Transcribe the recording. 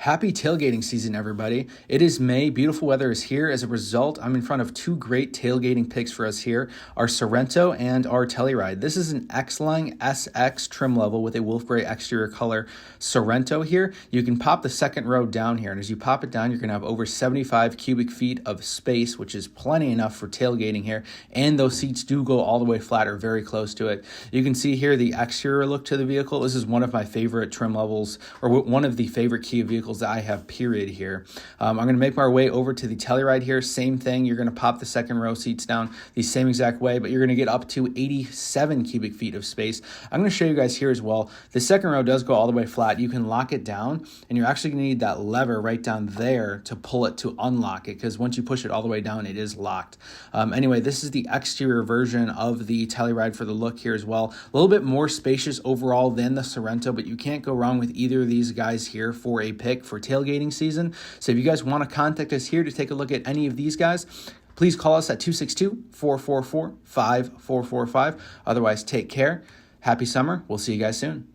Happy tailgating season, everybody. It is May. Beautiful weather is here. As a result, I'm in front of two great tailgating picks for us here, our Sorento and our Telluride. This is an X-Line SX trim level with a wolf gray exterior color Sorento here. You can pop the second row down here, and as you pop it down, you're going to have over 75 cubic feet of space, which is plenty enough for tailgating here, and those seats do go all the way flat or very close to it. You can see here the exterior look to the vehicle. This is one of my favorite trim levels, or one of the favorite Kia vehicles that I have, period, here. I'm going to make my way over to the Telluride here. Same thing. You're going to pop the second row seats down the same exact way, but you're going to get up to 87 cubic feet of space. I'm going to show you guys here as well. The second row does go all the way flat. You can lock it down, and you're actually going to need that lever right down there to pull it to unlock it, because once you push it all the way down, it is locked. Anyway, this is the exterior version of the Telluride for the look here as well. A little bit more spacious overall than the Sorento, but you can't go wrong with either of these guys here for a pick for tailgating season. So if you guys want to contact us here to take a look at any of these guys, please call us at 262-444-5445. Otherwise, take care. Happy summer. We'll see you guys soon.